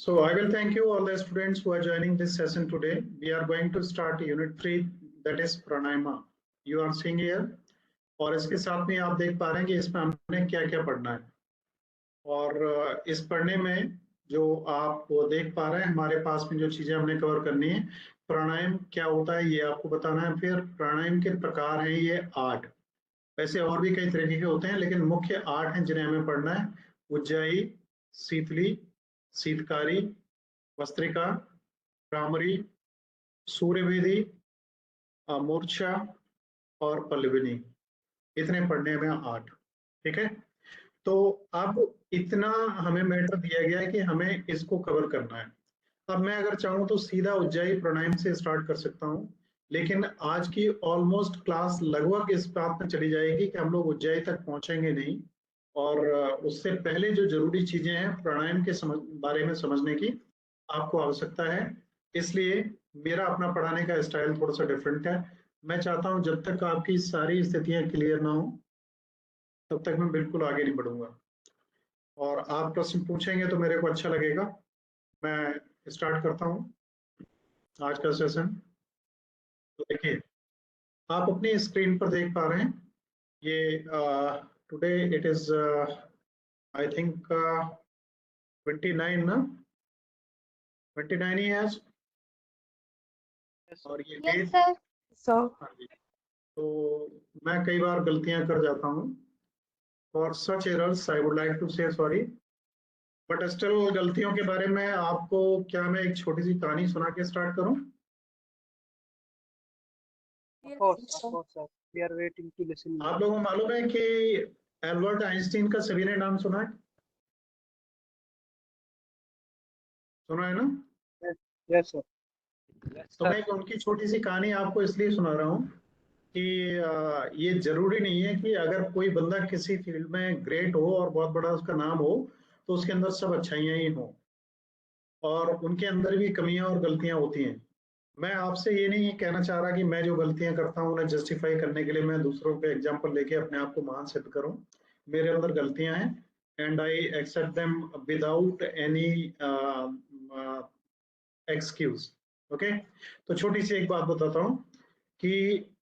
So I will thank you all the students who are joining this session today. We are going to start unit 3, that is pranayama. You are seeing here, और इसके साथ में आप देख पा रहे हैं कि इसमें हमने क्या क्या पढ़ना है। और इस पढ़ने में जो आप देख पा रहे हैं, हमारे पास में जो चीजें हमने कवर करनी है, प्राणायाम क्या होता है ये आपको बताना है। फिर प्राणायाम के प्रकार हैं ये 8। वैसे और भी कई तरीके के होते हैं, लेकिन मुख्य 8 हैं जिन्हें हमें पढ़ना है। उज्जाई, शीतली, शीतकारी, वस्त्रिका, भ्रामरी, सूर्यभेदी, मूर्छा और पल्लविनी। इतने पढ़ने में 8। ठीक है, तो अब इतना हमें मैटर दिया गया है कि हमें इसको कवर करना है। अब मैं अगर चाहूं तो सीधा उज्जाई प्राणायाम से स्टार्ट कर सकता हूं, लेकिन आज की ऑलमोस्ट क्लास लगभग इस बात में चली जाएगी कि हम लोग उज्जाई तक पहुंचेंगे नहीं। और उससे पहले जो जरूरी चीजें हैं प्राणायाम के बारे में समझने की आपको आवश्यकता है। इसलिए मेरा अपना पढ़ाने का स्टाइल थोड़ा सा डिफरेंट है। मैं चाहता हूं जब तक आपकी सारी स्थितियां क्लियर ना हो तब तक मैं बिल्कुल आगे नहीं बढ़ूंगा। और आप प्रश्न पूछेंगे तो मेरे को अच्छा लगेगा। मैं स्टार्ट करता हूं आज का सेशन। तो देखिए, आप अपनी स्क्रीन पर देख पा रहे हैं ये today it is I think 29 ना, 29 ही है आज। और ये Yes, sir. So, हाँ जी। तो मैं कई बार गलतियां कर जाता हूँ। For such errors I would like to say sorry, but still गलतियों के बारे में आपको क्या मैं एक छोटी सी कहानी सुना के स्टार्ट करूं? yes, sir. sir. We are waiting to listen. आप लोगों को मालूम है कि एल्बर्ट आइंस्टीन का सभी ने नाम सुना है? सुना है ना? Yes, sir. तो मैं एक उनकी छोटी सी कहानी आपको इसलिए सुना रहा हूँ कि ये जरूरी नहीं है कि अगर कोई बंदा किसी फील्ड में ग्रेट हो और बहुत बड़ा उसका नाम हो तो उसके अंदर सब अच्छाइयां ही हो, और उनके अंदर भी कमियां और गलतियां होती हैं। मैं आपसे ये नहीं कहना चाह रहा कि मैं जो गलतियां करता हूँ उन्हें जस्टिफाई करने के लिए मैं दूसरों पे एग्जांपल लेके अपने आप को महान सिद्ध करूं। मेरे अंदर गलतियां हैं and I accept them without any excuse. Okay, तो छोटी सी एक बात बताता हूँ कि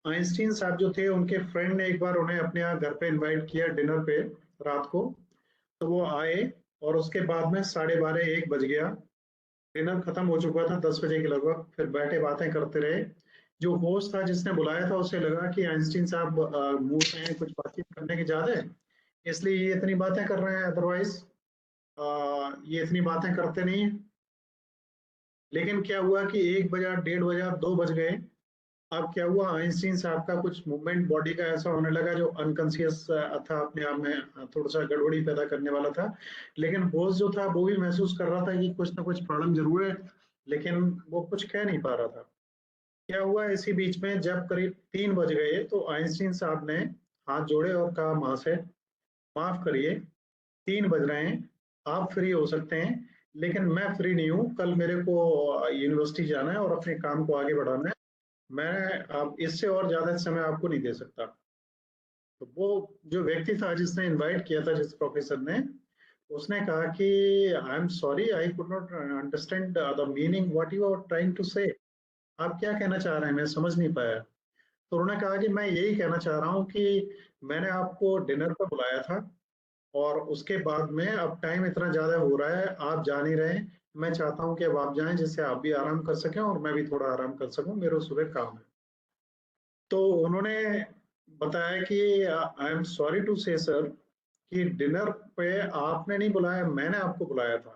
आइंस्टीन साहब जो थे उनके फ्रेंड ने एक बार उन्हें अपने यहाँ घर पे इनवाइट किया डिनर पे रात को। तो वो आए और उसके बाद में 12:30 1 बज गया। डिनर खत्म हो चुका था 10 बजे के लगभग। फिर बैठे बातें करते रहे। जो होस्ट था जिसने बुलाया था उसे लगा कि आइंस्टीन साहब मूड में हैं कुछ बातचीत करने की ज्यादा है, इसलिए ये इतनी बातें कर रहे हैं, अदरवाइज ये इतनी बातें करते नहीं है। लेकिन क्या हुआ कि 1 बजा, 1:30 बजा, 2 बज गए। अब क्या हुआ, आइंस्टीन साहब का कुछ मूवमेंट बॉडी का ऐसा होने लगा जो अनकॉन्शियस था, अपने आप में थोड़ा सा गड़बड़ी पैदा करने वाला था। लेकिन होस्ट जो था वो भी महसूस कर रहा था कि कुछ ना कुछ प्रॉब्लम जरूर है, लेकिन वो कुछ कह नहीं पा रहा था। क्या हुआ, इसी बीच में जब करीब 3 बज गए तो आइंस्टीन साहब ने हाथ जोड़े और कहा, मां से माफ करिए, 3 बज रहे हैं, आप फ्री हो सकते हैं लेकिन मैं फ्री नहीं हूँ। कल मेरे को यूनिवर्सिटी जाना है और अपने काम को आगे बढ़ाना है। मैं अब इससे और ज्यादा समय आपको नहीं दे सकता। तो वो जो व्यक्ति था जिसने इनवाइट किया था, जिस प्रोफेसर ने, उसने कहा कि I am sorry, I could not understand the meaning what you are trying to say. आप क्या कहना चाह रहे हैं, मैं समझ नहीं पाया। तो उन्होंने कहा कि मैं यही कहना चाह रहा हूँ कि मैंने आपको डिनर पर बुलाया था और उसके बाद में अब टाइम इतना ज्यादा हो रहा है, आप जा नहीं रहे। मैं चाहता हूँ कि अब आप जाएं जिससे आप भी आराम कर सकें और मैं भी थोड़ा आराम कर सकूं, मेरे सुबह काम है। तो उन्होंने बताया कि आई एम सॉरी टू से सर कि डिनर पे आपने नहीं बुलाया, मैंने आपको बुलाया था।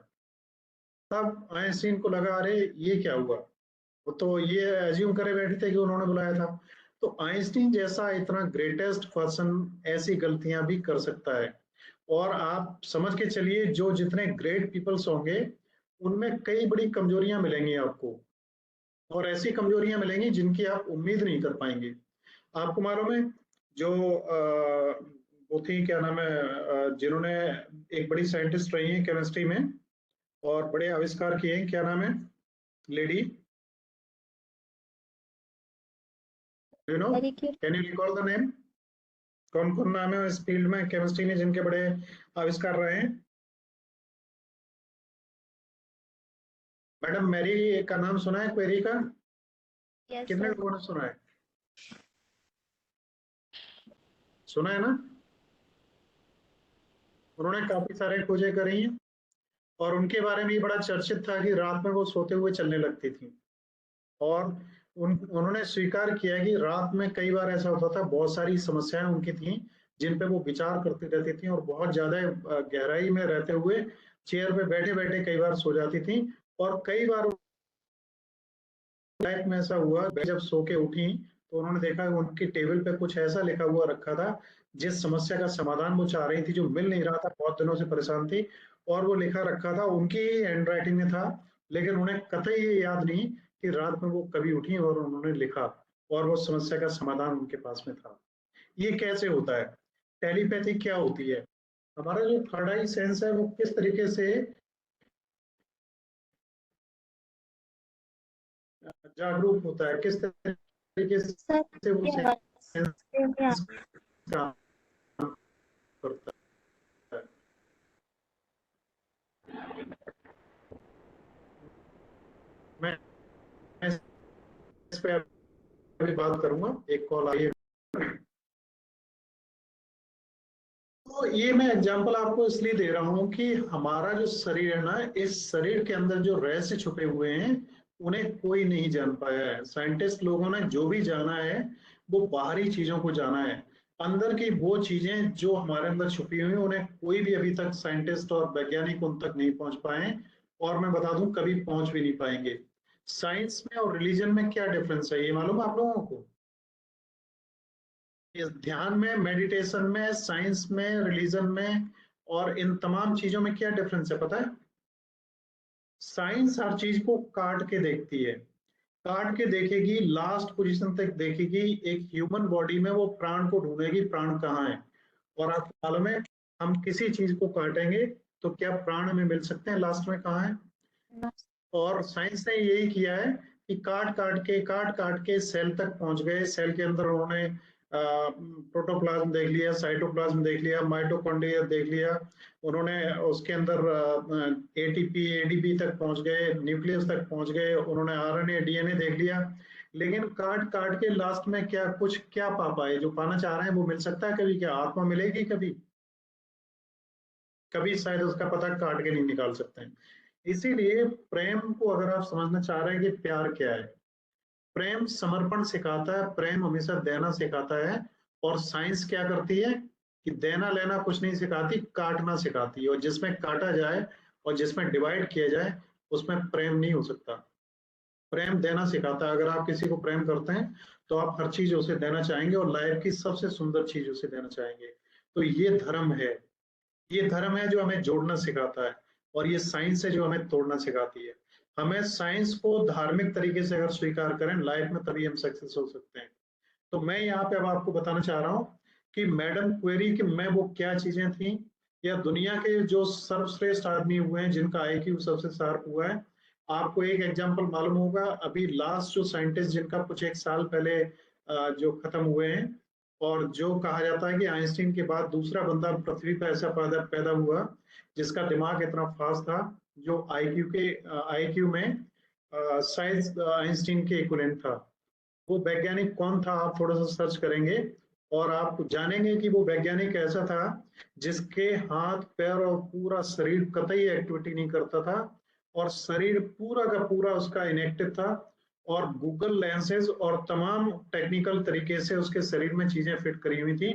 तब आइंस्टीन को लगा, अरे ये क्या हुआ। वो तो ये एज्यूम करे बैठे थे कि उन्होंने बुलाया था। तो आइंस्टीन जैसा इतना ग्रेटेस्ट पर्सन ऐसी गलतियां भी कर सकता है। और आप समझ के चलिए, जो जितने ग्रेट पीपल्स होंगे उनमें कई बड़ी कमजोरियां मिलेंगी आपको, और ऐसी कमजोरियां मिलेंगी जिनकी आप उम्मीद नहीं कर पाएंगे। आपको मालूम है, जो वो थी, क्या नाम है, जिन्होंने एक बड़ी साइंटिस्ट रही है केमिस्ट्री में और बड़े आविष्कार किए हैं, क्या नाम है lady, you know, Very cute. Can you recall the name? कौन कौन नाम है इस फील्ड में केमिस्ट्री में जिनके बड़े आविष्कार रहे हैं? मैडम मैरी का नाम सुना है क्वेरी का? यस कितने सर। लोगों ने सुना है? सुना है ना? उन्होंने काफी सारे खोजें करी हैं और उनके बारे में ये बड़ा चर्चित था कि रात में वो सोते हुए चलने लगती थी। और उन्होंने स्वीकार किया कि रात में कई बार ऐसा होता था, बहुत सारी समस्याएं उनकी थी जिन पे वो विचार करती रहती थी और बहुत ज्यादा गहराई में रहते हुए चेयर पे बैठे बैठे कई बार सो जाती थी। और कई बार लाइफ में ऐसा हुआ, जब सो के उठी तो उन्होंने देखा कि उनकी टेबल पे कुछ ऐसा लिखा हुआ रखा था जिस समस्या का समाधान वो चाह रही थी, जो मिल नहीं रहा था, बहुत दिनों से परेशान थी, और वो लिखा रखा था, उनकी ही हैंड राइटिंग में था। लेकिन उन्हें कतई ये याद नहीं कि रात में वो कभी उठी और उन्होंने लिखा और वो समस्या का समाधान उनके पास में था। ये कैसे होता है? टेलीपैथी क्या होती है? हमारा जो थर्ड आई सेंस है वो किस तरीके से जागरूक होता है, किस तरीके सर से वो ये आवाज सेम नहीं आ- सेंस काम करता है। मैं इस पे अभी बात करूंगा, एक कॉल आई है। तो ये मैं एग्जांपल आपको इसलिए दे रहा हूं कि हमारा जो शरीर है ना, इस शरीर के अंदर जो रहस्य छुपे हुए हैं उन्हें कोई नहीं जान पाया है। साइंटिस्ट लोगों ने जो भी जाना है वो बाहरी चीजों को जाना है। अंदर की वो चीजें जो हमारे अंदर छुपी हुई हैं उन्हें कोई भी अभी तक साइंटिस्ट और वैज्ञानिक उन तक नहीं पहुंच पाए, और मैं बता दूं कभी पहुंच भी नहीं पाएंगे। साइंस में और रिलीजन में क्या डिफरेंस है ये मालूम है आप लोगों को? इस ध्यान में, मेडिटेशन में, साइंस में, रिलीजन में और इन तमाम चीजों में क्या डिफरेंस है पता है? साइंस हर चीज को काट के देखती है, काट के देखेगी, लास्ट पोजीशन तक देखेगी। एक ह्यूमन बॉडी में वो प्राण को ढूंढेगी, प्राण कहाँ है। और आपको मालूम है, हम किसी चीज को काटेंगे तो क्या प्राण हमें मिल सकते हैं लास्ट में कहाँ है? और साइंस ने यही किया है कि काट काट के सेल तक पहुंच गए। सेल के अंदर उन्होंने प्रोटोप्लाज्म देख लिया, साइटोप्लाज्म देख लिया, माइटोकॉन्ड्रिया देख लिया, उन्होंने उसके अंदर एटीपी एडीपी तक पहुंच गए, न्यूक्लियस तक पहुंच गए, उन्होंने आरएनए डीएनए देख लिया। लेकिन काट काट के लास्ट में क्या पा पाए? जो पाना चाह रहे हैं वो मिल सकता है कभी? क्या आत्मा मिलेगी कभी? कभी शायद उसका पता काट के नहीं निकाल सकते हैं। इसीलिए प्रेम को अगर आप समझना चाह रहे हैं कि प्यार क्या है, प्रेम समर्पण सिखाता है, प्रेम हमेशा देना सिखाता है। और साइंस क्या करती है कि देना लेना कुछ नहीं सिखाती, काटना सिखाती है। और जिसमें काटा जाए और जिसमें डिवाइड किया जाए उसमें प्रेम नहीं हो सकता। प्रेम देना सिखाता है। अगर आप किसी को प्रेम करते हैं तो आप हर चीज उसे देना चाहेंगे और लाइफ की सबसे सुंदर चीज उसे देना चाहेंगे। तो ये धर्म है, ये धर्म है जो हमें जोड़ना सिखाता है, और ये साइंस है जो हमें तोड़ना सिखाती है। हमें साइंस को धार्मिक तरीके से अगर स्वीकार करें लाइफ में, तभी हम सक्सेस हो सकते हैं। तो मैं यहाँ पे अब आपको बताना चाह रहा हूँ कि मैडम क्वेरी कि मैं वो क्या चीजें थी, या दुनिया के जो सर्वश्रेष्ठ आदमी हुए हैं जिनका आईक्यू सबसे शार्प हुआ है। आपको एक एग्जांपल मालूम होगा, अभी लास्ट जो साइंटिस्ट जिनका कुछ एक साल पहले जो खत्म हुए हैं, और जो कहा जाता है कि आइंस्टीन के बाद दूसरा बंदा पृथ्वी पर ऐसा पैदा हुआ जिसका दिमाग इतना फास्ट था, जो आईक्यू में शायद आइंस्टीन के इक्विवेलेंट था। वो वैज्ञानिक कौन था? आप थोड़ा सा सर्च करेंगे और आप जानेंगे कि वो वैज्ञानिक ऐसा था जिसके हाथ पैर और पूरा शरीर कतई एक्टिविटी नहीं करता था, और शरीर पूरा का पूरा उसका इनएक्टिव था, और गूगल लेंसेज और तमाम टेक्निकल तरीके से उसके शरीर में चीजें फिट करी हुई थी।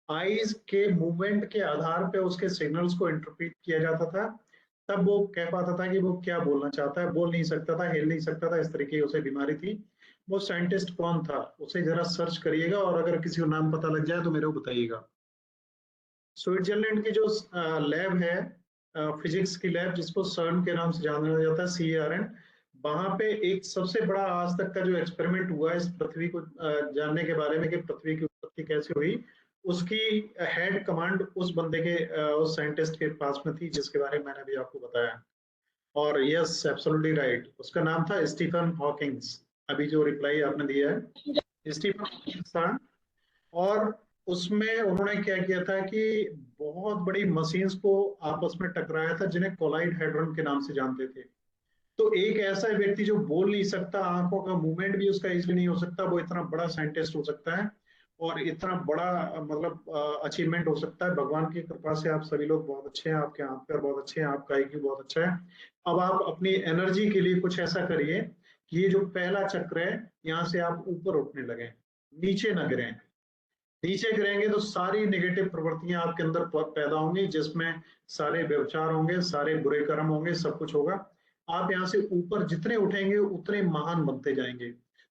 आईज के मूवमेंट के आधार पे उसके सिग्नल्स को इंटरप्रेट किया जाता था, तब वो कह पाता था कि वो क्या बोलना चाहता है। बोल नहीं सकता था, हिल नहीं सकता था, इस तरीके की उसे बीमारी थी। वो साइंटिस्ट कौन था उसे जरा सर्च करिएगा, और अगर किसी को नाम पता लग जाए तो मेरे को बताइएगा। स्विट्जरलैंड की जो लैब है, फिजिक्स की लैब, जिसको सर्न के नाम से जाना जाता है, CERN, वहां पे एक सबसे बड़ा आज तक का जो एक्सपेरिमेंट हुआ है इस पृथ्वी को जानने के बारे में कि पृथ्वी की उत्पत्ति कैसे हुई, उसकी हेड कमांड उस बंदे के उस साइंटिस्ट के पास में थी जिसके बारे में मैंने अभी आपको बताया। और यस, एब्सोल्युटली राइट, उसका नाम था स्टीफन हॉकिंग्स। अभी जो रिप्लाई आपने दिया है स्टीफन हॉकिंग्स था। और उसमें उन्होंने क्या किया था कि बहुत बड़ी मशीन्स को आपस में टकराया था जिन्हें कोलाइड हेड्रन के नाम से जानते थे। तो एक ऐसा व्यक्ति जो बोल नहीं सकता, आंखों का मूवमेंट भी उसका इजीली नहीं हो सकता, वो इतना बड़ा साइंटिस्ट हो सकता है और इतना बड़ा मतलब अचीवमेंट हो सकता है। भगवान की कृपा से आप सभी लोग बहुत अच्छे हैं, आपके हाथ पैर बहुत अच्छे हैं, आपका IQ बहुत अच्छा है। अब आप अपनी एनर्जी के लिए कुछ ऐसा करिए कि ये जो पहला चक्र है यहाँ से आप ऊपर उठने लगे, नीचे न गिरें। नीचे गिरेंगे तो सारी नेगेटिव प्रवृत्तियां आपके अंदर पैदा होंगी, जिसमें सारे व्यवचार होंगे, सारे बुरे कर्म होंगे, सब कुछ होगा। आप यहाँ से ऊपर जितने उठेंगे उतने महान बनते जाएंगे।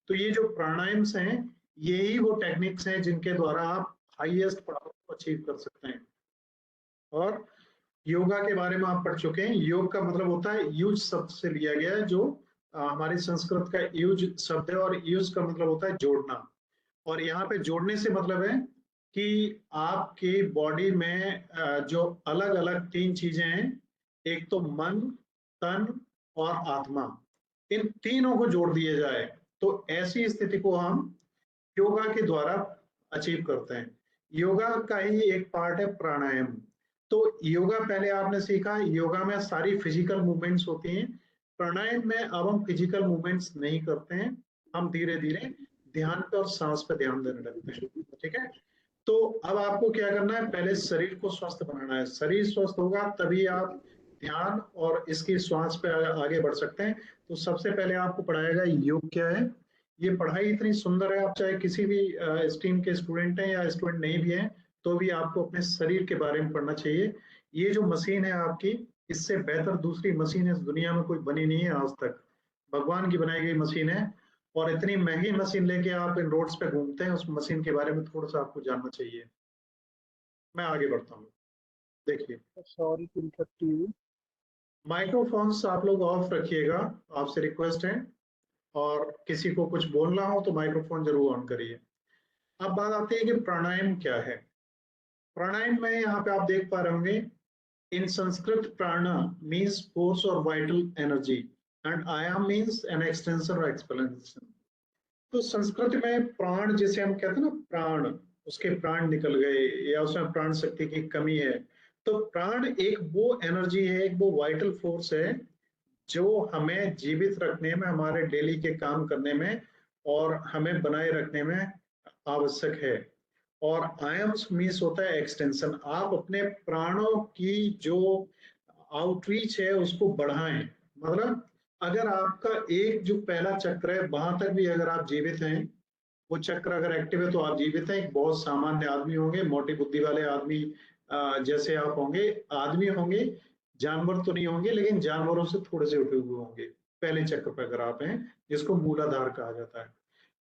तो ये जो प्राणायाम्स हैं, यही वो टेक्निक्स हैं जिनके द्वारा आप हाईएस्ट पावर को अचीव कर सकते हैं। और योगा के बारे में आप पढ़ चुके हैं। योग का मतलब होता है युज शब्द से लिया गया है, जो हमारे संस्कृत का युज शब्द है, और युज का मतलब होता है जोड़ना। और यहाँ पे जोड़ने से मतलब है कि आपकी बॉडी में जो अलग अलग 3 चीजें हैं, एक तो मन, तन और आत्मा, इन तीनों को जोड़ दिया जाए, तो ऐसी स्थिति को हम योगा के द्वारा अचीव करते हैं। योगा का ही एक पार्ट है प्राणायाम। तो योगा पहले आपने सीखा, योगा में सारी फिजिकल मूवमेंट्स होती हैं। प्राणायाम में अब हम फिजिकल मूवमेंट्स नहीं करते हैं, हम धीरे धीरे ध्यान पे और सांस पे ध्यान देने लगते हैं। ठीक है, तो अब आपको क्या करना है, पहले शरीर को स्वस्थ बनाना है। शरीर स्वस्थ होगा तभी आप ध्यान और इसकी श्वास पे आगे बढ़ सकते हैं। तो सबसे पहले आपको पढ़ाएगा योग क्या है। ये पढ़ाई इतनी सुंदर है, आप चाहे किसी भी स्ट्रीम के स्टूडेंट हैं या स्टूडेंट नहीं भी हैं, तो भी आपको अपने शरीर के बारे में पढ़ना चाहिए। ये जो मशीन है आपकी, इससे बेहतर दूसरी मशीन इस दुनिया में कोई बनी नहीं है आज तक। भगवान की बनाई गई मशीन है, और इतनी महंगी मशीन लेके आप इन रोड्स पे घूमते हैं, उस मशीन के बारे में थोड़ा सा आपको जानना चाहिए। मैं आगे बढ़ता हूँ। देखिए, Sorry to interrupt you. Microphones आप लोग ऑफ रखिएगा, आपसे रिक्वेस्ट है, और किसी को कुछ बोलना हो तो माइक्रोफोन जरूर ऑन करिए। अब बात आती है कि प्राणायाम क्या है। प्राणायाम में यहाँ पे आप देख पा रहे होंगे, इन संस्कृत प्राणा मीन्स फोर्स और वाइटल एनर्जी, एंड आयाम मीन्स एन एक्सटेंशन और एक्सपेंशन। तो संस्कृत में प्राण, जिसे हम कहते हैं ना प्राण, उसके प्राण निकल गए या उसमें प्राण शक्ति की कमी है, तो प्राण एक वो एनर्जी है, एक वो वाइटल फोर्स है जो हमें जीवित रखने में, हमारे डेली के काम करने में और हमें बनाए रखने में आवश्यक है। और आयम्स मीन्स होता है एक्सटेंशन। आप अपने प्राणों की जो आउटरीच है उसको बढ़ाएं। मतलब अगर आपका एक जो पहला चक्र है वहां तक भी अगर आप जीवित हैं, वो चक्र अगर एक्टिव है तो आप जीवित हैं। एक बहुत सामान्य आदमी होंगे, मोटी बुद्धि वाले आदमी जैसे आप होंगे, आदमी होंगे, जानवर तो नहीं होंगे, लेकिन जानवरों से थोड़े से उठे हुए होंगे पहले चक्र पर अगर आप हैं, जिसको मूलाधार कहा जाता है।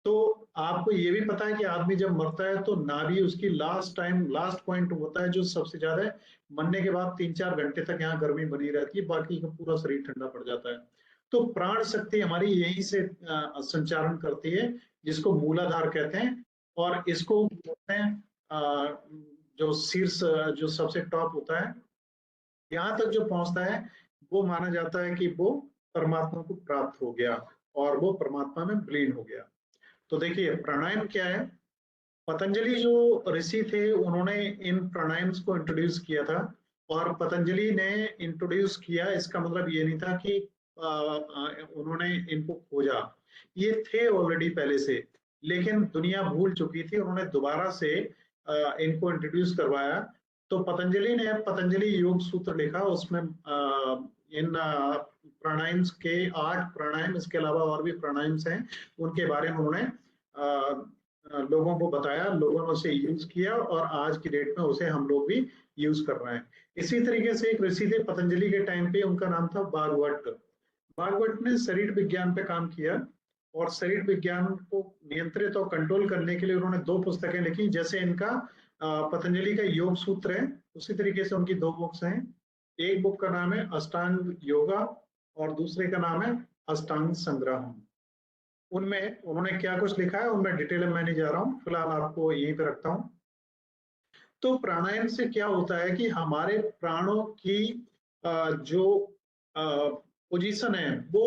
तो आपको ये भी पता है कि आदमी जब मरता है तो नाभि उसकी लास्ट पॉइंट होता है जो सबसे ज्यादा है। मरने के बाद 3-4 घंटे तक यहाँ गर्मी बनी रहती है, बाकी का पूरा शरीर ठंडा पड़ जाता है। तो प्राण शक्ति हमारी यहीं से संचारण करती है, जिसको मूलाधार कहते हैं। और इसको बोलते हैं जो शीर्ष, जो सबसे टॉप होता है, यहाँ तक जो पहुंचता है वो माना जाता है कि वो परमात्मा को प्राप्त हो गया और वो परमात्मा में विलीन हो गया। तो देखिए, प्राणायाम क्या है। पतंजलि जो ऋषि थे उन्होंने इन प्राणायाम्स को इंट्रोड्यूस किया था। और पतंजलि ने इंट्रोड्यूस किया, इसका मतलब ये नहीं था कि उन्होंने इनको खोजा, ये थे ऑलरेडी पहले से, लेकिन दुनिया भूल चुकी थी, उन्होंने दोबारा से इनको इंट्रोड्यूस करवाया। तो पतंजलि ने पतंजलि योग सूत्र लिखा, उसमें इन प्राणायाम्स के 8 प्राणायाम, इसके अलावा और भी प्राणायाम्स हैं, उनके बारे में उन्होंने लोगों को बताया, लोगों ने उसे यूज किया, और आज की डेट में उसे हम लोग भी यूज कर रहे हैं। इसी तरीके से एक ऋषि थे पतंजलि के टाइम पे, उनका नाम था भागवत। भागवत ने शरीर विज्ञान पे काम किया, और शरीर विज्ञान को नियंत्रित और कंट्रोल करने के लिए उन्होंने 2 पुस्तकें लिखी। जैसे इनका पतंजलि का योग सूत्र है, उसी तरीके से उनकी 2 बुक्स हैं। एक बुक का नाम है अष्टांग योगा और दूसरे का नाम है अष्टांग संग्रह। उनमें उन्होंने क्या कुछ लिखा है उनमें डिटेल में मैं नहीं जा रहा हूँ, फिलहाल आपको यहीं पे रखता हूँ। तो प्राणायाम से क्या होता है कि हमारे प्राणों की जो पोजीशन है वो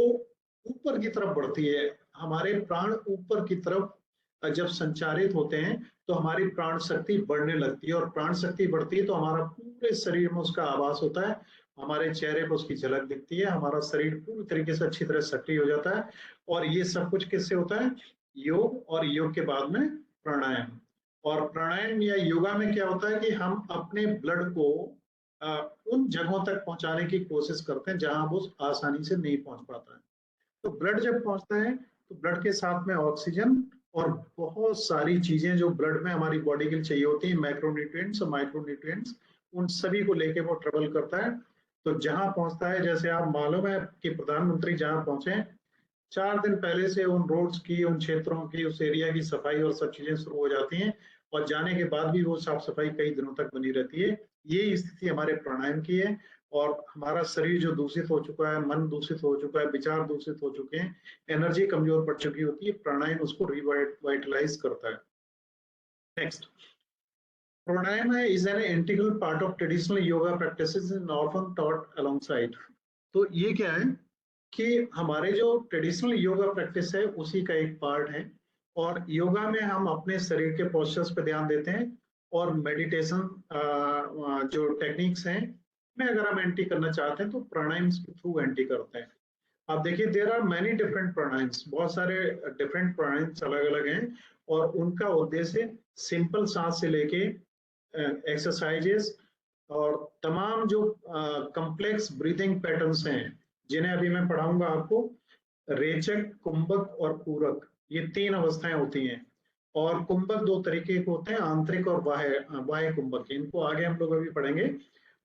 ऊपर की तरफ बढ़ती है। हमारे प्राण ऊपर की तरफ जब संचारित होते हैं तो हमारी प्राण शक्ति बढ़ने लगती है, और प्राण शक्ति बढ़ती है तो हमारा पूरे शरीर में उसका आभास होता है, हमारे चेहरे पर उसकी झलक दिखती है, हमारा शरीर पूरी तरीके से अच्छी तरह सक्रिय हो जाता है। और ये सब कुछ किससे होता है? योग, और योग के बाद में प्राणायाम। और प्राणायाम या योगा में क्या होता है कि हम अपने ब्लड को उन जगहों तक पहुंचाने की कोशिश करते हैं जहां वो आसानी से नहीं पहुंच पाता है। तो ब्लड जब पहुंचता है तो ब्लड के साथ में ऑक्सीजन और बहुत सारी चीजें जो ब्लड में हमारी बॉडी के लिए चाहिए होती हैं, मैक्रोन्यूट्रिएंट्स और माइक्रोन्यूट्रिएंट्स, उन सभी को लेके वो ट्रेवल करता है। तो जहां पहुंचता है, जैसे आप मालूम है कि प्रधानमंत्री जहां पहुंचे 4 दिन पहले से उन रोड्स की, उन क्षेत्रों की, उस एरिया की सफाई और सब चीजें शुरू हो जाती हैं, और जाने के बाद भी वो साफ सफाई कई दिनों तक बनी रहती है। ये स्थिति हमारे प्राणायाम की है। और हमारा शरीर जो दूषित हो चुका है, मन दूषित हो चुका है, विचार दूषित हो चुके हैं, एनर्जी कमजोर पड़ चुकी होती है, प्राणायाम उसको रिवाइटलाइज करता है। Next, pranayama is an integral part of traditional yoga practices and often taught alongside। तो ये क्या है कि हमारे जो ट्रेडिशनल योगा प्रैक्टिस है उसी का एक पार्ट है। और योगा में हम अपने शरीर के पोस्चर्स पे ध्यान देते हैं, और मेडिटेशन जो टेक्निक्स हैं में अगर हम एंट्री करना चाहते हैं तो प्राणायाम के थ्रू एंट्री करते हैं। आप देखिए, देर आर मैनी डिफरेंट प्राणायाम्स, बहुत सारे डिफरेंट प्राणायाम्स अलग अलग हैं, और उनका उद्देश्य सिंपल सांस से लेके एक्सरसाइजेस और तमाम जो कॉम्प्लेक्स ब्रीदिंग पैटर्न्स हैं, जिन्हें अभी मैं पढ़ाऊंगा आपको, रेचक, कुंभक और पूरक, ये 3 अवस्थाएं होती हैं। और कुंभक 2 तरीके के होते हैं, आंतरिक और बाह्य बाह्य कुंभक। इनको आगे हम लोग अभी पढ़ेंगे,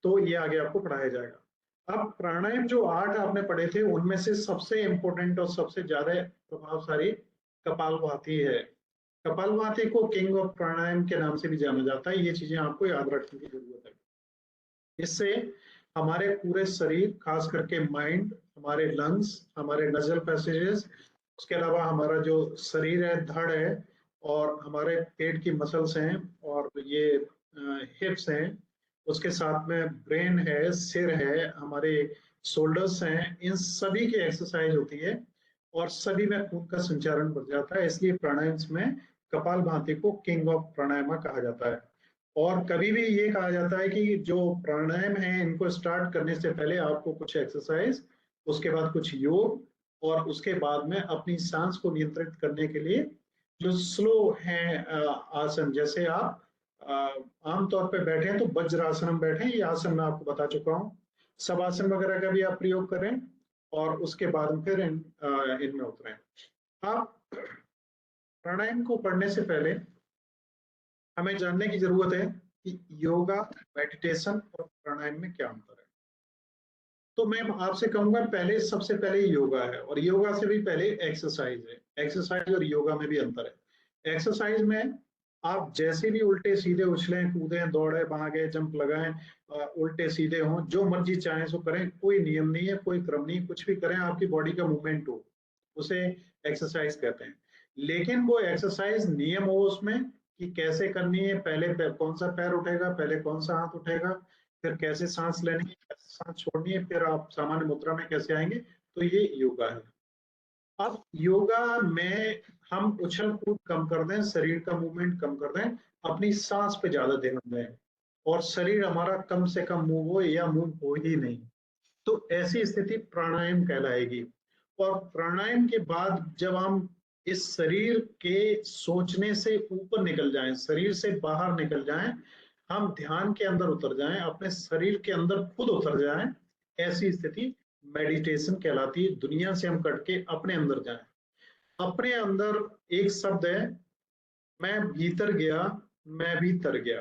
तो ये आगे आपको पढ़ाया जाएगा। अब प्राणायाम जो 8 आपने पढ़े थे, उनमें से सबसे इंपॉर्टेंट और सबसे ज्यादा प्रभावशाली कपालभाति है। कपालभाति को किंग ऑफ प्राणायाम के नाम से भी जाना जाता है। ये चीजें आपको याद रखने की जरूरत है। इससे हमारे पूरे शरीर, खास करके माइंड, हमारे लंग्स, हमारे नजल पैसेजेस, उसके अलावा हमारा जो शरीर है, धड़ है, और हमारे पेट की मसल्स हैं, और ये हिप्स हैं, उसके साथ में ब्रेन है, सिर है, हमारे शोल्डर्स हैं, इन सभी की एक्सरसाइज होती है, और सभी में खून का संचारण बढ़ जाता है। इसलिए प्राणायाम में कपालभाति को किंग ऑफ प्राणायाम कहा जाता है। और कभी भी ये कहा जाता है कि जो प्राणायाम है, इनको स्टार्ट करने से पहले आपको कुछ एक्सरसाइज, उसके बाद कुछ योग, और उसके बाद में अपनी सांस को नियंत्रित करने के लिए जो स्लो है आसन, जैसे आप आमतौर पे बैठे हैं तो वज्रासन में बैठे, ये आसन मैं आपको बता चुका हूँ। सब आसन वगैरह का भी आप प्रयोग करें, और उसके बाद फिर इनमें उतरें। आप प्राणायाम को पढ़ने से पहले हमें जानने की जरूरत है कि योगा, मेडिटेशन और प्राणायाम में क्या अंतर है। तो मैं आपसे कहूंगा, पहले सबसे पहले योगा है, और योगा से भी पहले एक्सरसाइज है। एक्सरसाइज और योगा में भी अंतर है। एक्सरसाइज में आप जैसे भी उल्टे सीधे उछलें, कूदें, दौड़े, भागे, जंप लगाएं, उल्टे सीधे हों, जो मर्जी चाहें सो करें, कोई नियम नहीं है, कोई क्रम नहीं, कुछ भी करें, आपकी बॉडी का मूवमेंट हो, उसे एक्सरसाइज कहते हैं। लेकिन वो एक्सरसाइज नियम हो उसमें, कि कैसे करनी है, पहले कौन सा पैर उठेगा, पहले कौन सा हाथ उठेगा, फिर कैसे सांस लेनी है, कैसे सांस छोड़नी है, फिर आप सामान्य मुद्रा में कैसे आएंगे, तो ये योगा है। अब योगा में हम उछल कूद कम कर दें, शरीर का मूवमेंट कम कर दें, अपनी सांस पे ज्यादा ध्यान दें, और शरीर हमारा कम से कम मूव हो या मूव हो ही नहीं, तो ऐसी स्थिति प्राणायाम कहलाएगी। और प्राणायाम के बाद जब हम इस शरीर के सोचने से ऊपर निकल जाएं, शरीर से बाहर निकल जाएं, हम ध्यान के अंदर उतर जाएं, अपने शरीर के अंदर खुद उतर जाएं, ऐसी स्थिति मेडिटेशन कहलाती है। दुनिया से हम कट के अपने अंदर जाएं। अपने अंदर एक शब्द है, मैं भीतर गया, मैं भीतर गया।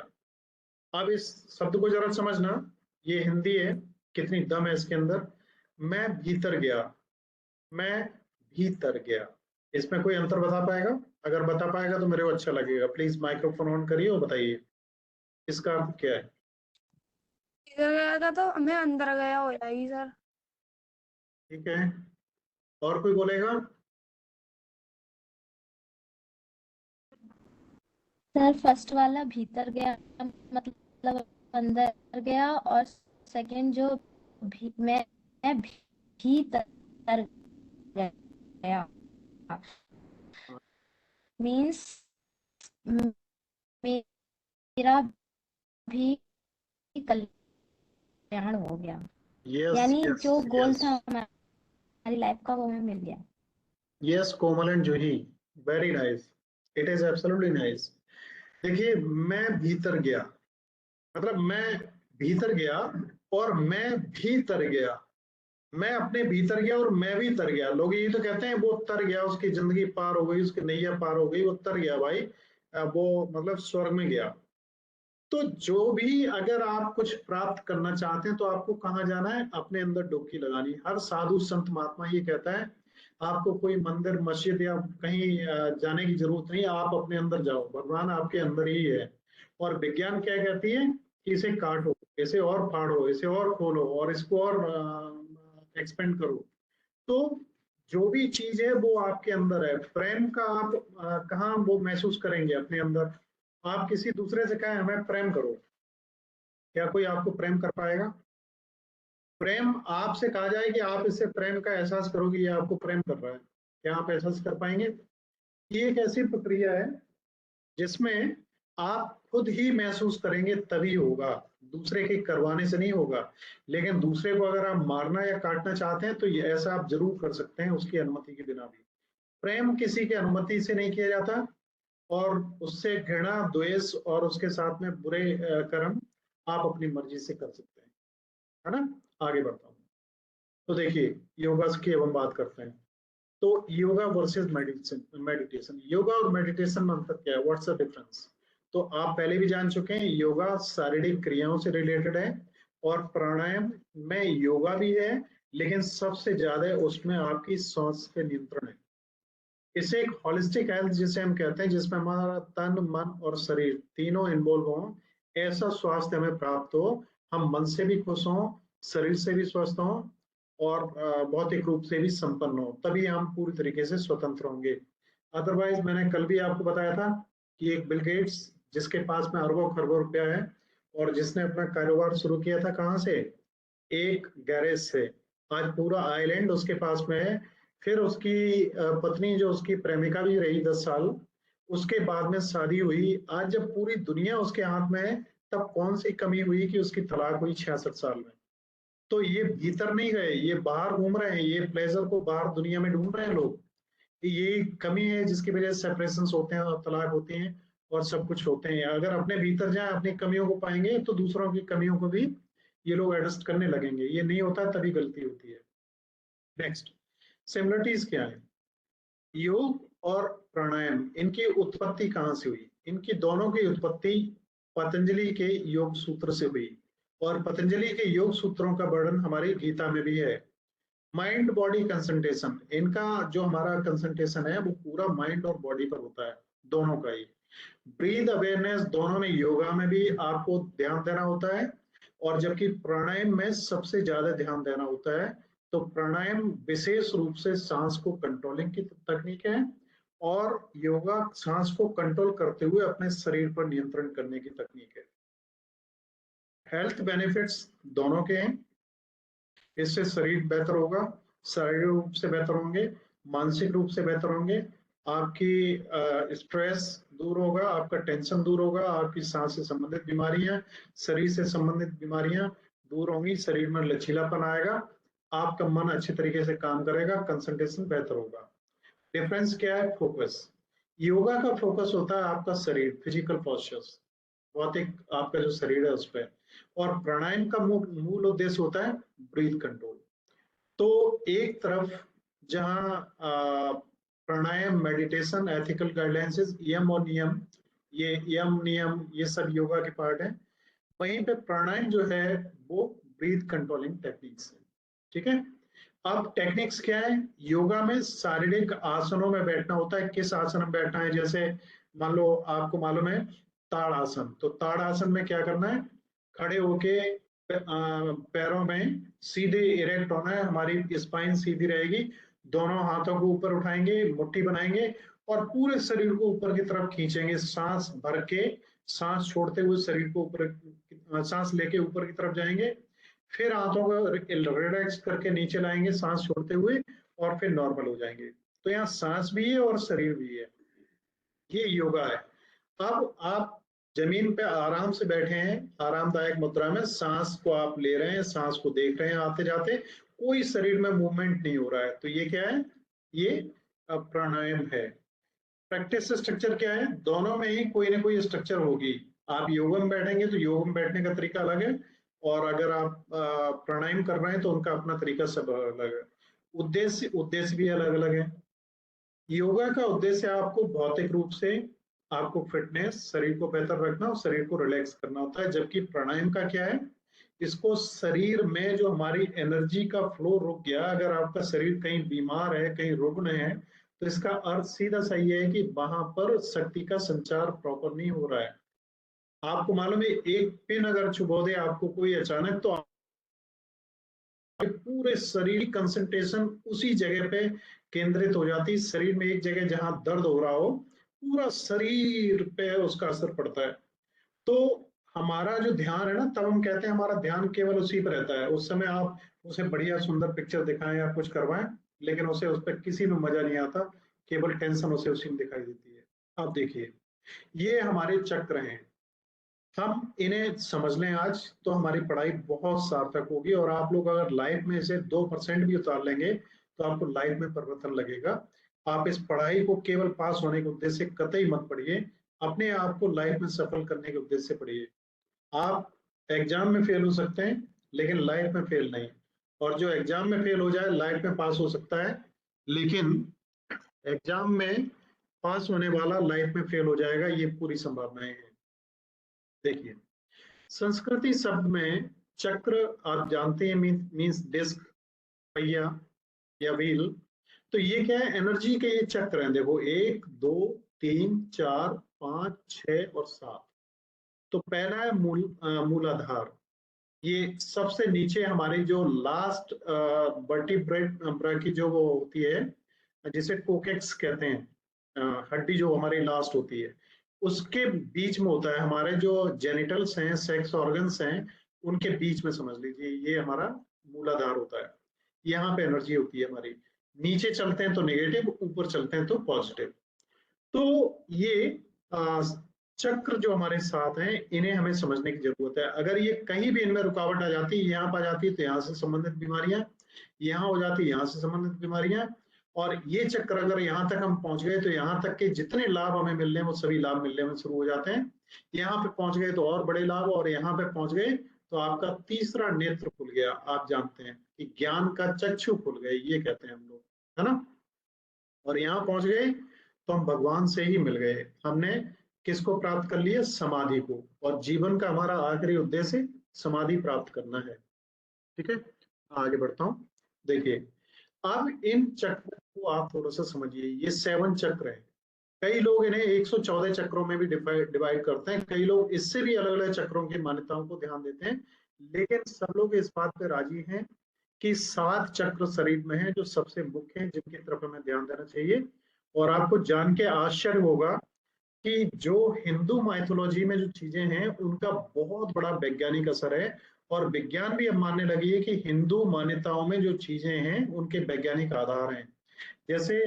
अब इस शब्द को जरा समझना, ये हिंदी है, कितनी दम है इसके अंदर। मैं भीतर गया, मैं भीतर गया, इसमें कोई अंतर बता पाएगा? अगर बता पाएगा तो मेरे को अच्छा लगेगा। प्लीज माइक्रोफोन ऑन करिए और बताइए इसका अर्थ क्या है। इधर गया था तो मैं अंदर गया हो जाएगी सर। ठीक है, और कोई बोलेगा? सर फर्स्ट वाला भीतर गया मतलब अंदर गया, और सेकंड जो मैं भीतर गया मीन्स मेरा भी कल्याण हो गया। यस यानी यस जो गोल यस था हमारी लाइफ का वो हमें मिल गया। Yes Komal and Juhi, very nice, it is absolutely nice. देखिए, मैं भीतर गया, मतलब मैं भीतर गया और मैं भी तर गया। मैं अपने भीतर गया और मैं भी तर गया। लोग ये तो कहते हैं वो तर गया, उसकी जिंदगी पार हो गई, उसकी नैया पार हो गई, वो तर गया भाई। वो मतलब स्वर्ग में गया। तो जो भी, अगर आप कुछ प्राप्त करना चाहते हैं तो आपको कहाँ जाना है? अपने अंदर डुबकी लगानी। हर साधु संत महात्मा ये कहता है, आपको कोई मंदिर मस्जिद या कहीं जाने की जरूरत नहीं, आप अपने अंदर जाओ, भगवान आपके अंदर ही है। और विज्ञान क्या कहती है कि इसे काटो, इसे और फाड़ो, इसे और खोलो और इसको और एक्सपेंड करो। तो जो भी चीज है वो आपके अंदर है। प्रेम का आप कहाँ वो महसूस करेंगे? अपने अंदर। आप किसी दूसरे से कहें हमें प्रेम करो, क्या कोई आपको प्रेम कर पाएगा? प्रेम आपसे कहा जाए कि आप इससे प्रेम का एहसास करो कि ये आपको प्रेम कर रहा है, क्या आप एहसास कर पाएंगे? ये एक ऐसी प्रक्रिया है जिसमें आप खुद ही महसूस करेंगे, तभी होगा, दूसरे के करवाने से नहीं होगा। लेकिन दूसरे को अगर आप मारना या काटना चाहते हैं तो ये ऐसा आप जरूर कर सकते हैं, उसकी अनुमति के बिना भी। प्रेम किसी की अनुमति से नहीं किया जाता, और उससे घृणा, द्वेष और उसके साथ में बुरे कर्म आप अपनी मर्जी से कर सकते हैं, है ना? आगे बढ़ता हूँ। तो देखिए, योगा की अब हम बात करते हैं। तो योगा वर्सेस मेडिटेशन, योगा और मेडिटेशन में अंतर क्या है? What's the difference? तो आप पहले भी जान चुके हैं, योगा शारीरिक क्रियाओं से रिलेटेड है, और प्राणायाम में योगा भी है, लेकिन सबसे ज्यादा उसमें आपकी सांस पे नियंत्रण है। इसे एक होलिस्टिक हेल्थ जिसे हम कहते हैं, जिसमें हमारा तन, मन और शरीर तीनों इन्वॉल्व हो, ऐसा स्वास्थ्य हमें प्राप्त हो, हम मन से भी खुश हों, शरीर से भी स्वस्थ हों, और भौतिक रूप से भी संपन्न हो, तभी हम पूरी तरीके से स्वतंत्र होंगे। अदरवाइज, मैंने कल भी आपको बताया था कि एक बिल गेट्स, जिसके पास में अरबों खरबों रुपया है, और जिसने अपना कारोबार शुरू किया था कहाँ से? एक गैरेज से। आज पूरा आइलैंड उसके पास में है। फिर उसकी पत्नी, जो उसकी प्रेमिका भी रही 10 साल, उसके बाद में शादी हुई। आज जब पूरी दुनिया उसके हाथ में है, तब कौन सी कमी हुई कि उसकी तलाक हुई 66 साल में? तो ये भीतर नहीं गए, ये बाहर घूम रहे हैं, ये प्लेजर को बाहर दुनिया में ढूंढ रहे हैं लोग। ये कमी है जिसकी वजह से सेपरेशन होते हैं और तलाक होती हैं और सब कुछ होते हैं। अगर अपने भीतर जाए, अपनी कमियों को पाएंगे, तो दूसरों की कमियों को भी ये लोग एडजस्ट करने लगेंगे। ये नहीं होता तभी गलती होती है। नेक्स्ट, सिमिलरिटीज क्या है? योग और प्राणायाम, इनकी उत्पत्ति कहाँ से हुई? इनकी दोनों की उत्पत्ति पतंजलि के योग सूत्र से हुई, और पतंजलि के योग सूत्रों का वर्णन हमारी गीता में भी है। माइंड बॉडी कंसंट्रेशन, इनका जो हमारा कंसंट्रेशन है वो पूरा माइंड और बॉडी पर होता है, दोनों का ही। ब्रीद अवेयरनेस, दोनों में, योगा में भी आपको ध्यान देना होता है, और जबकि प्राणायाम में सबसे ज्यादा ध्यान देना होता है। तो प्राणायाम विशेष रूप से सांस को कंट्रोलिंग की तकनीक है, और योगा सांस को कंट्रोल करते हुए अपने शरीर पर नियंत्रण करने की तकनीक है। हेल्थ बेनिफिट्स दोनों के हैं। इससे शरीर बेहतर होगा, शारीरिक रूप से बेहतर होंगे, मानसिक रूप से बेहतर होंगे, आपकी स्ट्रेस दूर होगा, आपका टेंशन दूर होगा, आपकी सांस से संबंधित बीमारियां, शरीर से संबंधित बीमारियां दूर होंगी, शरीर में लचीलापन आएगा, आपका मन अच्छे तरीके से काम करेगा, कंसंट्रेशन बेहतर होगा। डिफरेंस क्या है? फोकस। योगा का फोकस होता है आपका शरीर, फिजिकल पोस्चर्स, भौतिक आपका जो शरीर है उस पर। और प्राणायाम का मूल उद्देश्य होता है ब्रीथ कंट्रोल। तो एक तरफ जहां प्राणायाम, मेडिटेशन, एथिकल गाइडलाइंस, यम और नियम, ये यम नियम ये सब योगा के पार्ट है, वहीं पे प्राणायाम जो है वो ब्रीथ कंट्रोलिंग टेक्निक्स है। ठीक है? अब टेक्निक्स क्या है? योगा में शारीरिक आसनों में बैठना होता है। किस आसन में बैठना है? जैसे मान लो आपको मालूम है ताड़ आसन, तो ताड़ आसन में क्या करना है? खड़े होके पैरों में सीधे इरेक्ट होना है, हमारी स्पाइन सीधी रहेगी, दोनों हाथों को ऊपर उठाएंगे, मुट्ठी बनाएंगे, और पूरे शरीर को ऊपर की तरफ खींचेंगे, सांस भर के, सांस छोड़ते हुए शरीर को ऊपर, सांस लेके ऊपर की तरफ जाएंगे, फिर हाथों को रिलैक्स करके नीचे लाएंगे सांस छोड़ते हुए, और फिर नॉर्मल हो जाएंगे। तो यहाँ सांस भी है और शरीर भी है, ये योगा है। अब आप जमीन पे आराम से बैठे हैं, आरामदायक मुद्रा में, सांस को आप ले रहे हैं, सांस को देख रहे हैं आते जाते, कोई शरीर में मूवमेंट नहीं हो रहा है, तो ये क्या है, ये प्राणायाम है। प्रैक्टिस स्ट्रक्चर क्या है, दोनों में ही कोई ना कोई स्ट्रक्चर होगी। आप योग में बैठेंगे तो योग में बैठने का तरीका अलग है, और अगर आप प्राणायाम कर रहे हैं तो उनका अपना तरीका सब अलग है। उद्देश्य उद्देश्य भी अलग अलग है। योगा का उद्देश्य आपको भौतिक रूप से आपको फिटनेस, शरीर को बेहतर रखना और शरीर को रिलैक्स करना होता है, जबकि प्राणायाम का क्या है, इसको शरीर में जो हमारी एनर्जी का फ्लो रुक गया, अगर आपका शरीर कहीं बीमार है, कहीं रुग्ण है, तो इसका अर्थ सीधा सा ये है कि वहां पर शक्ति का संचार प्रॉपर नहीं हो रहा है। आपको मालूम है, एक पिन अगर चुभो दे आपको कोई अचानक, तो पूरे शरीर की कंसंट्रेशन उसी जगह पे केंद्रित हो जाती है। शरीर में एक जगह जहां दर्द हो रहा हो, पूरा शरीर पे उसका असर पड़ता है। तो हमारा जो ध्यान है ना, तब हम कहते हैं हमारा ध्यान केवल उसी पर रहता है। उस समय आप उसे बढ़िया सुंदर पिक्चर दिखाएं या कुछ करवाएं, लेकिन उसे उस पर किसी में मजा नहीं आता, केवल टेंशन उसे उसी में दिखाई देती है। अब देखिए, ये हमारे चक्र हैं, हम इन्हें समझ लें आज तो हमारी पढ़ाई बहुत सार्थक होगी, और आप लोग अगर लाइफ में इसे 2% भी उतार लेंगे तो आपको लाइफ में परिवर्तन लगेगा। आप इस पढ़ाई को केवल पास होने के उद्देश्य से कतई मत पढ़िए, अपने आप को लाइफ में सफल करने के उद्देश्य से पढ़िए। आप एग्जाम में फेल हो सकते हैं, लेकिन लाइफ में फेल नहीं। और जो एग्जाम में फेल हो जाए लाइफ में पास हो सकता है, लेकिन एग्जाम में पास होने वाला लाइफ में फेल हो जाएगा, ये पूरी संभावनाएं हैं। देखिए, संस्कृति शब्द में चक्र आप जानते हैं, मीन्स डिस्क, पहिया या व्हील। तो ये क्या है, एनर्जी के ये चक्र हैं। देखो, 1 2 3 4 5 6 और 7। तो पहला है मूलाधार। ये सबसे नीचे हमारी जो लास्ट वर्टिब्रेट की जो वो होती है, जिसे कोकेक्स कहते हैं, हड्डी जो हमारी लास्ट होती है, उसके बीच में होता है। हमारे जो जेनिटल्स हैं, सेक्स ऑर्गन्स हैं, उनके बीच में समझ लीजिए ये हमारा मूलाधार होता है। यहाँ पे एनर्जी होती है हमारी। नीचे चलते हैं तो नेगेटिव, ऊपर चलते हैं तो पॉजिटिव। तो ये चक्र जो हमारे साथ हैं, इन्हें हमें समझने की जरूरत है। अगर ये कहीं भी इनमें रुकावट आ जाती है, यहाँ पर आ जाती है तो यहाँ से संबंधित बीमारियां, यहाँ हो जाती है यहाँ से संबंधित बीमारियां, और ये चक्र अगर यहाँ तक हम पहुंच गए तो यहाँ तक के जितने लाभ हमें मिलने हैं वो सभी लाभ मिलने में शुरू हो जाते हैं। यहाँ पे पहुंच गए तो और बड़े लाभ, और यहाँ पे पहुंच गए तो आपका तीसरा नेत्र खुल गया। आप जानते हैं कि ज्ञान का चक्षु खुल गए, ये कहते हैं हम लोग, है ना। और यहाँ पहुंच गए तो हम भगवान से ही मिल गए। हमने किसको प्राप्त कर लिया, समाधि को। और जीवन का हमारा आखिरी उद्देश्य समाधि प्राप्त करना है। ठीक है, आगे बढ़ता हूं। देखिए, अब इन चक्रों को आप थोड़ा सा समझिए। ये 7 चक्र हैं। कई लोग इन्हें 114 चक्रों में भी डिवाइड करते हैं, कई लोग इससे भी अलग अलग चक्रों की मान्यताओं को ध्यान देते हैं, लेकिन सब लोग इस बात पे राजी हैं कि 7 चक्र शरीर में हैं जो सबसे मुख्य हैं, जिनकी तरफ हमें ध्यान देना चाहिए। और आपको जान के आश्चर्य होगा कि जो हिंदू माइथोलॉजी में जो चीजें हैं, उनका बहुत बड़ा वैज्ञानिक असर है। और विज्ञान भी अब मानने लगी है कि हिंदू मान्यताओं में जो चीजें हैं उनके वैज्ञानिक आधार हैं। जैसे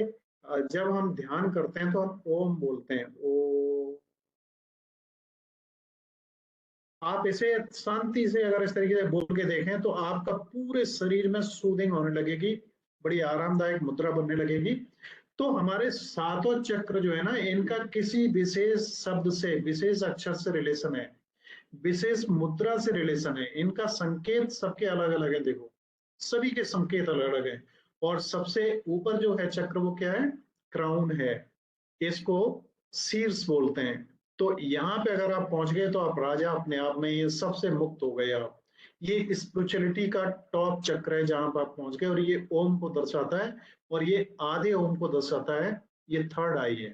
जब हम ध्यान करते हैं तो हम ओम बोलते हैं, ओ। आप इसे शांति से अगर इस तरीके से बोल के देखें तो आपका पूरे शरीर में सूदिंग होने लगेगी, बड़ी आरामदायक मुद्रा बनने लगेगी। तो हमारे 7 चक्र जो है ना, इनका किसी विशेष शब्द से, विशेष अक्षर से रिलेशन है, विशेष मुद्रा से रिलेशन है। इनका संकेत सबके अलग अलग है। देखो, सभी के संकेत अलग अलग है। और सबसे ऊपर जो है चक्र, वो क्या है, क्राउन है। इसको शीर्ष बोलते हैं। तो यहाँ पे अगर आप पहुंच गए तो आप राजा अपने आप में, ये सबसे मुक्त हो गए आप। ये स्पिरिचुअलिटी का टॉप चक्र है जहां पर आप पहुंच गए, और ये ओम को दर्शाता है, और ये आधे ओम को दर्शाता है। ये थर्ड आई है।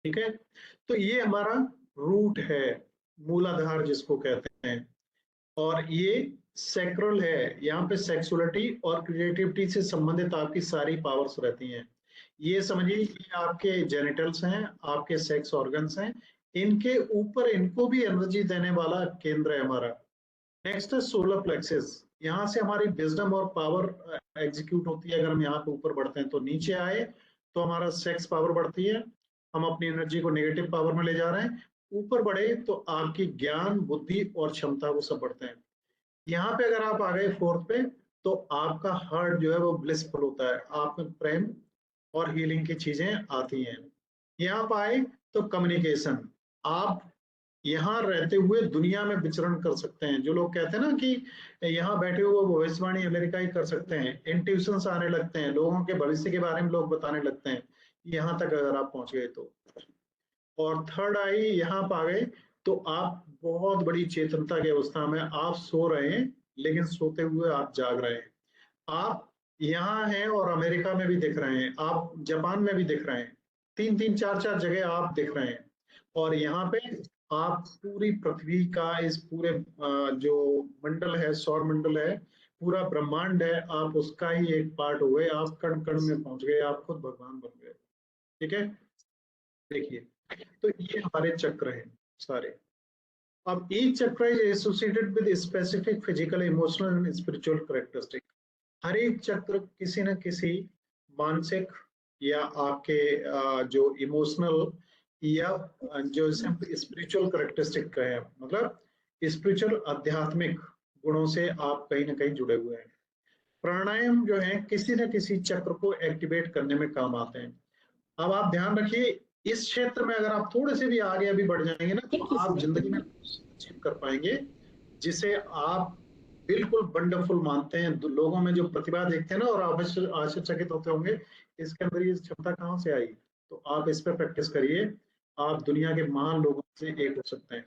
ठीक है, तो ये हमारा रूट है, मूलाधार जिसको कहते हैं। और ये सैक्रल है, यहाँ पे सेक्सुअलिटी और क्रिएटिविटी से संबंधित आपकी सारी पावर्स रहती हैं। ये समझिए कि आपके जेनिटल्स हैं, आपके सेक्स ऑर्गन्स हैं, इनके ऊपर इनको भी एनर्जी देने वाला केंद्र है हमारा। नेक्स्ट है सोलर प्लेक्सिस। यहाँ से हमारी विजडम और पावर एग्जीक्यूट होती है। अगर हम यहाँ पे ऊपर बढ़ते हैं तो नीचे आए तो हमारा सेक्स पावर बढ़ती है, हम अपनी एनर्जी को नेगेटिव पावर में ले जा रहे हैं। ऊपर बढ़े तो आपकी ज्ञान, बुद्धि और क्षमता वो सब बढ़ते हैं। यहाँ पे अगर आप आ गए 4th पे, तो आपका हार्ट जो है वो ब्लिसफुल होता है, आप में प्रेम और हीलिंग की चीजें आती हैं। यहाँ पर आए तो कम्युनिकेशन, आप यहाँ रहते हुए दुनिया में विचरण कर सकते हैं। जो लोग कहते हैं ना कि यहाँ बैठे हुए भविष्यवाणी अमेरिका ही कर सकते हैं, इंट्यूशंस आने लगते हैं, लोगों के भविष्य के बारे में लोग बताने लगते हैं, यहाँ तक अगर आप पहुंच गए तो। और थर्ड आई, यहाँ पर आ गए तो आप बहुत बड़ी चेतनता की अवस्था में, आप सो रहे हैं लेकिन सोते हुए आप जाग रहे हैं। आप यहाँ हैं और अमेरिका में भी दिख रहे हैं, आप जापान में भी दिख रहे हैं, 3-3, 4-4 जगह आप दिख रहे हैं। और यहाँ पे आप पूरी पृथ्वी का, इस पूरे जो मंडल है, सौर मंडल है, पूरा ब्रह्मांड है, आप उसका ही एक पार्ट हो गए, आप कण कण में पहुंच गए, आप खुद भगवान बन गए। ठीक है, देखिए, तो ये हमारे चक्र हैं सारे। अब each चक्र is associated with specific physical, emotional and spiritual characteristic. हर एक चक्र किसी न किसी मानसिक या आपके जो इमोशनल या जो स्पिरिचुअल कैरेक्टरिस्टिक का है, मतलब स्पिरिचुअल आध्यात्मिक गुणों से आप कहीं ना कहीं जुड़े हुए हैं। प्राणायाम जो है किसी न किसी चक्र को एक्टिवेट करने में काम आते हैं। अब आप ध्यान रखिए, इस क्षेत्र में अगर आप थोड़े से भी आगे अभी बढ़ जाएंगे ना, तो आप जिंदगी में अचीव कर पाएंगे, जिसे आप बिल्कुल वंडरफुल मानते हैं। लोगों में जो प्रतिभा देखते हैं ना, और आश्चर्यचकित होते होंगे इसके अंदर ये क्षमता कहाँ से आई। तो आप इस पर प्रैक्टिस करिए, आप दुनिया के महान लोगों से एक हो सकते हैं।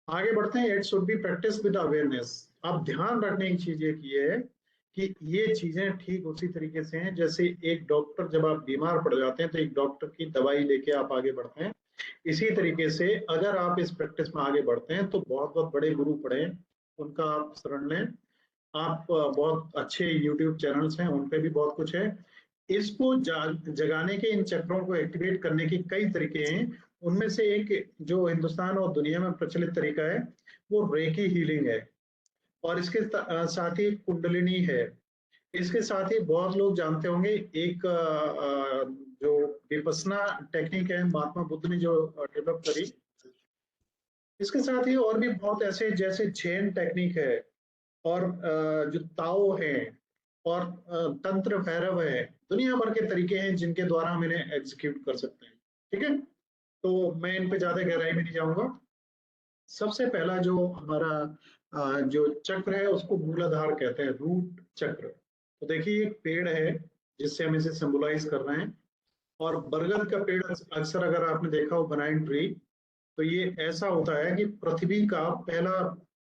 आगे बढ़ते हैं। It should be practice with awareness. अब ध्यान रखने की चीज एक ये है कि ये चीजें ठीक उसी तरीके से हैं जैसे एक डॉक्टर, जब आप बीमार पड़ जाते हैं तो एक डॉक्टर की दवाई लेके आप आगे बढ़ते हैं। इसी तरीके से अगर आप इस प्रैक्टिस में आगे बढ़ते हैं तो बहुत बहुत बड़े गुरु पढ़े, उनका आप शरण लें। आप बहुत अच्छे YouTube चैनल्स हैं, उन पे भी बहुत कुछ है। इसको जगाने के, इन चक्रों को एक्टिवेट करने के कई तरीके हैं। उनमें से एक जो हिंदुस्तान और दुनिया में प्रचलित तरीका है वो रेकी हीलिंग है, और इसके साथ ही कुंडलिनी है। इसके साथ ही बहुत लोग जानते होंगे एक जो विपस्सना टेक्निक है, महात्मा बुद्ध ने जो डेवलप करी। इसके साथ ही और भी बहुत ऐसे, जैसे जैन टेक्निक है, और जो ताओ है, और तंत्र भैरव है, दुनिया भर के तरीके हैं जिनके द्वारा हम इन्हें एग्जीक्यूट कर सकते हैं। ठीक है, तो मैं इन पे ज्यादा गहराई में नहीं जाऊंगा। सबसे पहला जो हमारा जो चक्र है उसको मूलाधार कहते हैं, रूट चक्र। तो देखिए एक पेड़ है जिससे हम इसे सिंबलाइज कर रहे हैं, और बरगद का पेड़ अक्सर अगर आपने देखा हो, बनाइन ट्री, तो ये ऐसा होता है कि पृथ्वी का पहला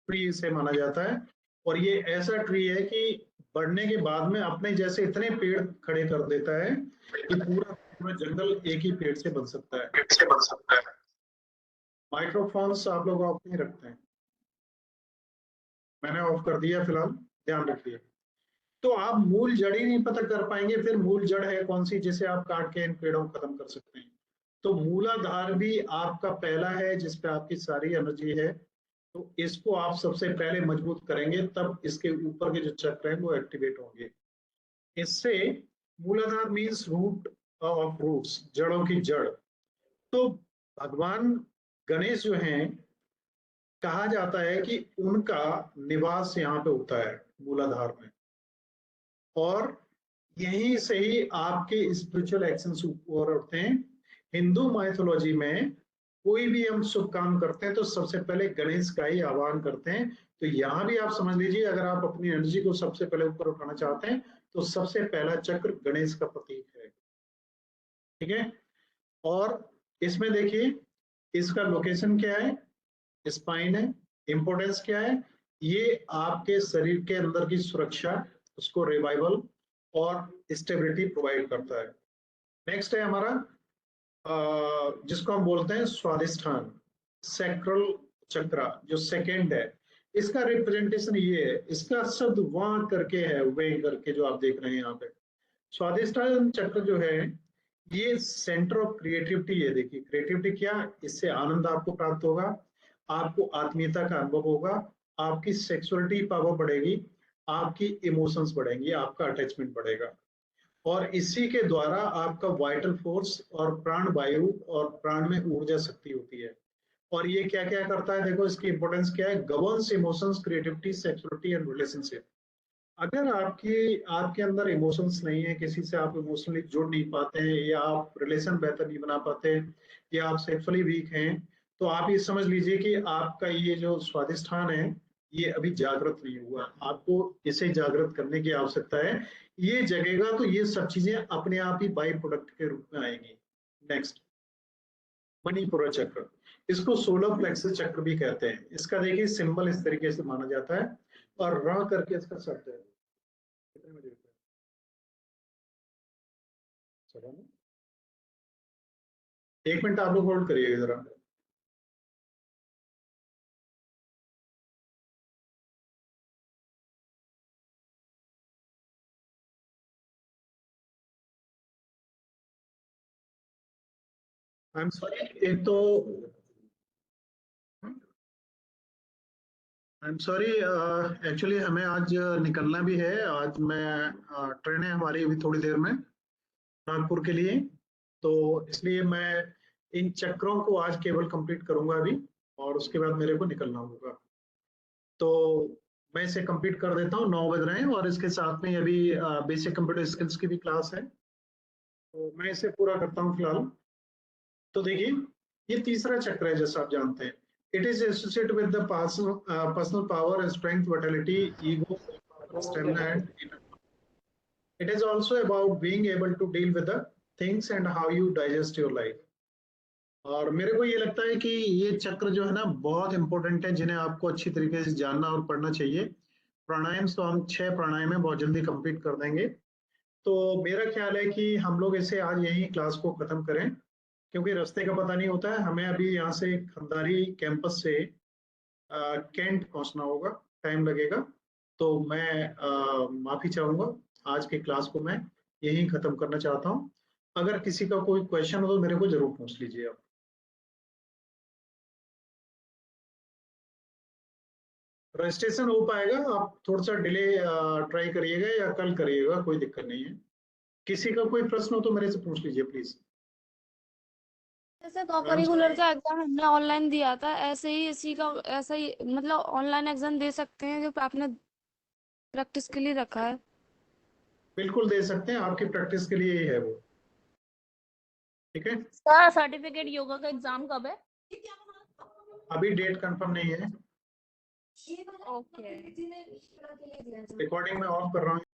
ट्री इसे माना जाता है। और ये ऐसा ट्री है कि बढ़ने के बाद में अपने जैसे इतने पेड़ खड़े कर देता है कि पूरा पूरा जंगल एक ही पेड़ से बन सकता है। माइक्रोफोन्स आप लोग ऑफ नहीं रखते हैं, मैंने ऑफ कर दिया फिलहाल, ध्यान रखिए। तो आप मूल जड़ ही नहीं पता कर पाएंगे, फिर मूल जड़ है कौन सी जिसे आप काट के इन पेड़ों को खत्म कर सकते हैं। तो मूलाधार भी आपका पहला है जिसपे आपकी सारी एनर्जी है। तो इसको आप सबसे पहले मजबूत करेंगे, तब इसके ऊपर के जो चक्र हैं वो एक्टिवेट होंगे। इससे मूलाधार मीन्स रूट ऑफ रूट्स, जड़ों की जड़। तो भगवान गणेश जो हैं, कहा जाता है कि उनका निवास यहाँ पे होता है मूलाधार में, और यहीं से ही आपके स्पिरिचुअल एक्शंस ऊपर उठते हैं। हिंदू माइथोलॉजी में कोई भी हम शुभ काम करते हैं तो सबसे पहले गणेश का ही आह्वान करते हैं। तो यहाँ भी आप समझ लीजिए, अगर आप अपनी एनर्जी को सबसे पहले ऊपर उठाना चाहते हैं तो सबसे पहला चक्र गणेश का प्रतीक है। ठीक है, और इसमें देखिए इसका लोकेशन क्या है, स्पाइन है। इंपोर्टेंस क्या है, ये आपके शरीर के अंदर की सुरक्षा, उसको रिवाइवल और स्टेबिलिटी प्रोवाइड करता है। नेक्स्ट है हमारा जिसको हम बोलते हैं स्वादिष्ठान, सैक्रल चक्र, जो सेकंड है। इसका रिप्रेजेंटेशन ये है, इसका शब्द वहां करके है, वे करके जो आप देख रहे हैं यहाँ पे। स्वादिष्ठान चक्र जो है ये सेंटर ऑफ क्रिएटिविटी है। देखिए क्रिएटिविटी क्या, इससे आनंद आपको प्राप्त होगा, आपको आत्मीयता का अनुभव होगा, आपकी सेक्सुअलिटी पावर बढ़ेगी, आपकी इमोशंस बढ़ेंगी, आपका अटैचमेंट बढ़ेगा। और इसी के द्वारा आपका वाइटल फोर्स और प्राण वायु और प्राण में ऊर्जा शक्ति होती है। और ये क्या क्या करता है, देखो इसकी इंपॉर्टेंस क्या है, governs emotions, creativity, sexuality and relationship. अगर आपके अंदर इमोशंस नहीं है, किसी से आप इमोशनली जुड़ नहीं पाते हैं, या आप रिलेशन बेहतर नहीं बना पाते, या आप सेक्सुअली वीक हैं, तो आप ये समझ लीजिए कि आपका ये जो स्वादिष्ठान है ये अभी जागृत नहीं हुआ। आपको इसे जागृत करने की आवश्यकता है। ये जगेगा तो ये सब चीजें अपने आप ही बाई प्रोडक्ट के रूप में आएंगी। नेक्स्ट, मणिपुर चक्र, इसको सोलर प्लेक्सस चक्र भी कहते हैं। इसका देखिए सिंबल इस तरीके से माना जाता है और र करके इसका शब्द है। कितने बजे होता है? चलो ना, एक मिनट आप लोग होल्ड करिएगा जरा। आई एम सॉरी, एक तो आई एम सॉरी, एक्चुअली हमें आज निकलना भी है। आज मैं ट्रेन है हमारी अभी थोड़ी देर में नागपुर के लिए, तो इसलिए मैं इन चक्रों को आज केवल कंप्लीट करूंगा अभी, और उसके बाद मेरे को निकलना होगा। तो मैं इसे कंप्लीट कर देता हूँ, 9 बज रहे हैं, और इसके साथ में अभी बेसिक कंप्यूटर स्किल्स की भी क्लास है, तो मैं इसे पूरा करता हूँ फिलहाल। तो देखिए, ये तीसरा चक्र है जैसा आप जानते हैं। It is associated with the personal power, strength, vitality, ego, stamina and it is also about being able to deal with the things and how you digest your life. और मेरे को ये लगता है कि ये चक्र जो है ना बहुत इंपॉर्टेंट है, जिन्हें आपको अच्छी तरीके से जानना और पढ़ना चाहिए। प्राणायाम तो हम 6 प्राणायाम है बहुत जल्दी कंप्लीट कर देंगे। तो मेरा ख्याल है कि हम लोग इसे आज यही क्लास को खत्म करें, क्योंकि रास्ते का पता नहीं होता है। हमें अभी यहाँ से खंडारी कैंपस से कैंट पहुँचना होगा, टाइम लगेगा। तो मैं माफी चाहूंगा, आज की क्लास को मैं यही खत्म करना चाहता हूँ। अगर किसी का कोई क्वेश्चन हो तो मेरे को जरूर पूछ लीजिए आप। रजिस्ट्रेशन हो पाएगा, आप थोड़ा सा डिले ट्राई करिएगा या कल करिएगा, कोई दिक्कत नहीं है। किसी का कोई प्रश्न हो तो मेरे से पूछ लीजिए प्लीज। जैसे को करिकुलर का एग्जाम हमने ऑनलाइन दिया था, ऐसे ही इसी का ऐसा ही मतलब ऑनलाइन एग्जाम दे सकते हैं जो आपने प्रैक्टिस के लिए रखा है। बिल्कुल दे सकते हैं, आपकी प्रैक्टिस के लिए ही है वो। ठीक है, सर सर्टिफिकेट योगा का एग्जाम कब है? अभी डेट कंफर्म नहीं है। ओके। रिकॉर्डिंग में ऑफ कर रहा हूँ।